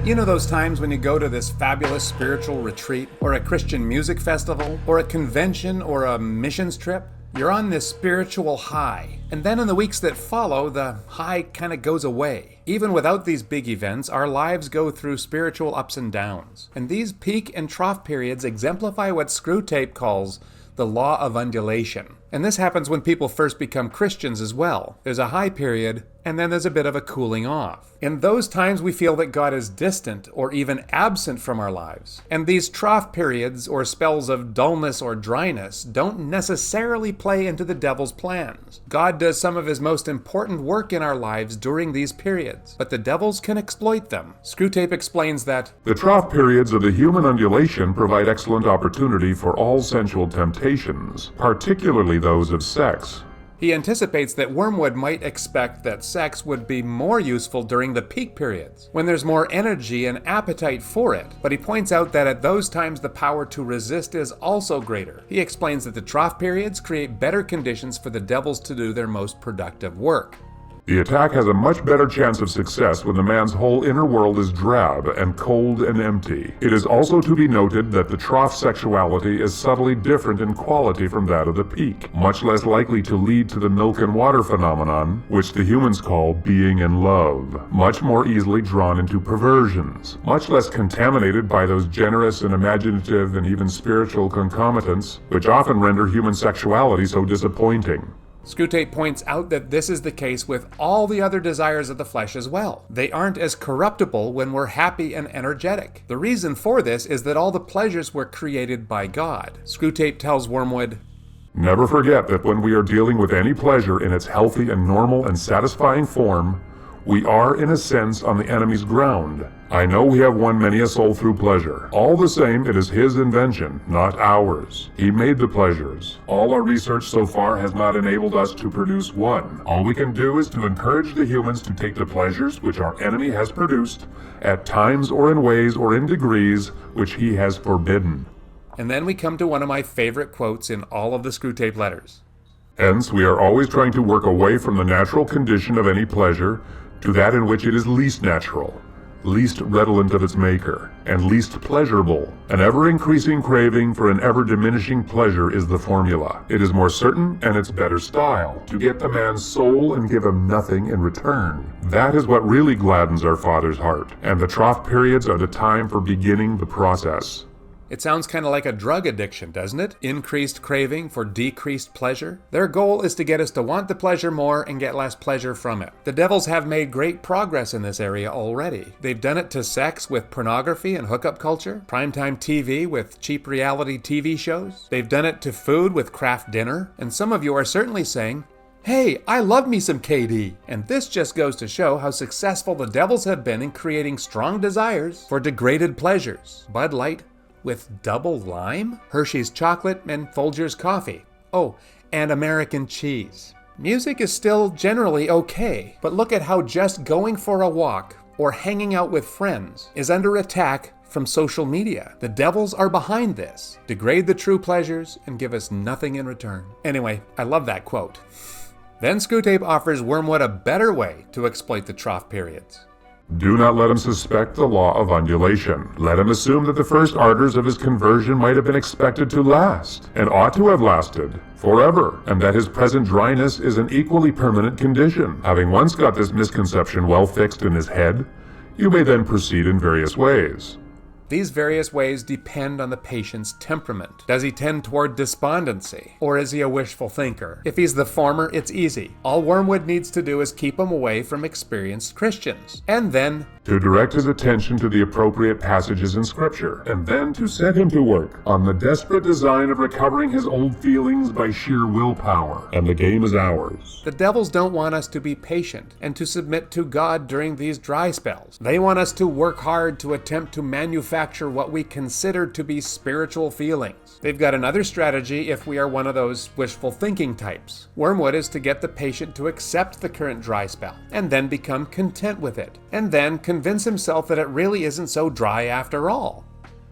You know those times when you go to this fabulous spiritual retreat, or a Christian music festival, or a convention, or a missions trip? You're on this spiritual high, and then in the weeks that follow, the high kind of goes away. Even without these big events, our lives go through spiritual ups and downs. And these peak and trough periods exemplify what Screwtape calls the Law of Undulation. And this happens when people first become Christians as well. There's a high period, and then there's a bit of a cooling off. In those times, we feel that God is distant or even absent from our lives. And these trough periods or spells of dullness or dryness don't necessarily play into the devil's plans. God does some of his most important work in our lives during these periods, but the devils can exploit them. Screwtape explains that the trough periods of the human undulation provide excellent opportunity for all sensual temptations, particularly those of sex. He anticipates that Wormwood might expect that sex would be more useful during the peak periods, when there's more energy and appetite for it, but he points out that at those times the power to resist is also greater. He explains that the trough periods create better conditions for the devils to do their most productive work. The attack has a much better chance of success when the man's whole inner world is drab and cold and empty. It is also to be noted that the trough sexuality is subtly different in quality from that of the peak, much less likely to lead to the milk and water phenomenon, which the humans call being in love, much more easily drawn into perversions, much less contaminated by those generous and imaginative and even spiritual concomitants, which often render human sexuality so disappointing. Screwtape points out that this is the case with all the other desires of the flesh as well. They aren't as corruptible when we're happy and energetic. The reason for this is that all the pleasures were created by God. Screwtape tells Wormwood, never forget that when we are dealing with any pleasure in its healthy and normal and satisfying form, we are, in a sense, on the enemy's ground. I know we have won many a soul through pleasure. All the same, it is his invention, not ours. He made the pleasures. All our research so far has not enabled us to produce one. All we can do is to encourage the humans to take the pleasures which our enemy has produced, at times or in ways or in degrees which he has forbidden. And then we come to one of my favorite quotes in all of the Screwtape Letters. Hence, we are always trying to work away from the natural condition of any pleasure to that in which it is least natural, least redolent of its maker, and least pleasurable. An ever-increasing craving for an ever-diminishing pleasure is the formula. It is more certain, and it's better style, to get the man's soul and give him nothing in return. That is what really gladdens our Father's heart, and the trough periods are the time for beginning the process. It sounds kind of like a drug addiction, doesn't it? Increased craving for decreased pleasure. Their goal is to get us to want the pleasure more and get less pleasure from it. The devils have made great progress in this area already. They've done it to sex with pornography and hookup culture, primetime TV with cheap reality TV shows. They've done it to food with Kraft Dinner. And some of you are certainly saying, hey, I love me some KD. And this just goes to show how successful the devils have been in creating strong desires for degraded pleasures. Bud Light with double lime, Hershey's chocolate, and Folger's coffee. Oh, and American cheese. Music is still generally okay, but look at how just going for a walk or hanging out with friends is under attack from social media. The devils are behind this. Degrade the true pleasures and give us nothing in return. Anyway, I love that quote. Then Screwtape offers Wormwood a better way to exploit the trough periods. Do not let him suspect the law of undulation. Let him assume that the first ardors of his conversion might have been expected to last, and ought to have lasted, forever, and that his present dryness is an equally permanent condition. Having once got this misconception well fixed in his head, you may then proceed in various ways. These various ways depend on the patient's temperament. Does he tend toward despondency? Or is he a wishful thinker? If he's the former, it's easy. All Wormwood needs to do is keep him away from experienced Christians. And then to direct his attention to the appropriate passages in Scripture, and then to set him to work on the desperate design of recovering his old feelings by sheer willpower. And the game is ours. The devils don't want us to be patient and to submit to God during these dry spells. They want us to work hard to attempt to manufacture what we consider to be spiritual feelings. They've got another strategy if we are one of those wishful thinking types. Wormwood is to get the patient to accept the current dry spell, and then become content with it, and then convince himself that it really isn't so dry after all.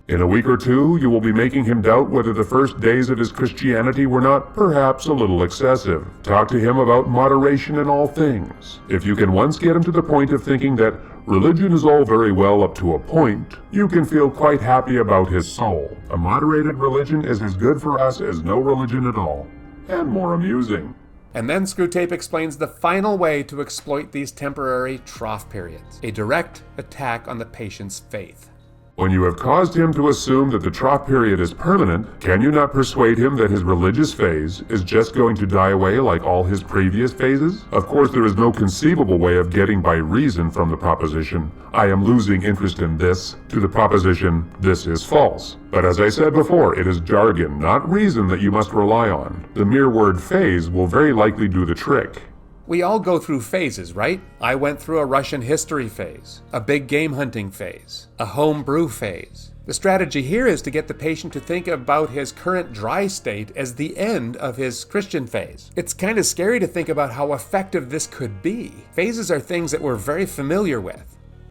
In a week or two, you will be making him doubt whether the first days of his Christianity were not perhaps a little excessive. Talk to him about moderation in all things. If you can once get him to the point of thinking that religion is all very well up to a point, you can feel quite happy about his soul. A moderated religion is as good for us as no religion at all, and more amusing. And then Screwtape explains the final way to exploit these temporary trough periods: a direct attack on the patient's faith. When you have caused him to assume that the trough period is permanent, can you not persuade him that his religious phase is just going to die away like all his previous phases? Of course, there is no conceivable way of getting by reason from the proposition, "I am losing interest in this," to the proposition, "This is false." But as I said before, it is jargon, not reason, that you must rely on. The mere word phase will very likely do the trick. We all go through phases, right? I went through a Russian history phase, a big game hunting phase, a home brew phase. The strategy here is to get the patient to think about his current dry state as the end of his Christian phase. It's kind of scary to think about how effective this could be. Phases are things that we're very familiar with.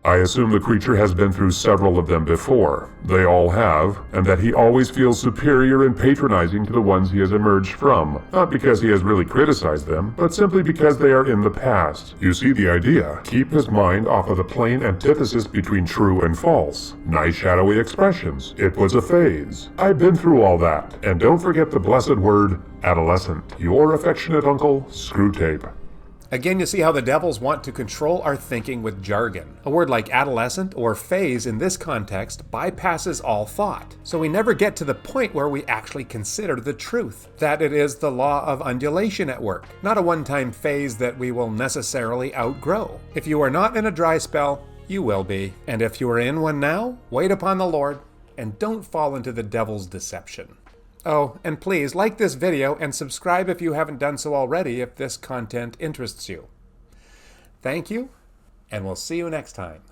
I assume the creature has been through several of them before. They all have, and that he always feels superior and patronizing to the ones he has emerged from. Not because he has really criticized them, but simply because they are in the past. You see the idea. Keep his mind off of the plain antithesis between true and false. Nice shadowy expressions. It was a phase. I've been through all that. And don't forget the blessed word, adolescent. Your affectionate uncle, Screwtape. Again, you see how the devils want to control our thinking with jargon. A word like adolescent or phase in this context bypasses all thought. So we never get to the point where we actually consider the truth, that it is the law of undulation at work, not a one-time phase that we will necessarily outgrow. If you are not in a dry spell, you will be. And if you are in one now, wait upon the Lord and don't fall into the devil's deception. Oh, and please like this video and subscribe if you haven't done so already if this content interests you. Thank you, and we'll see you next time.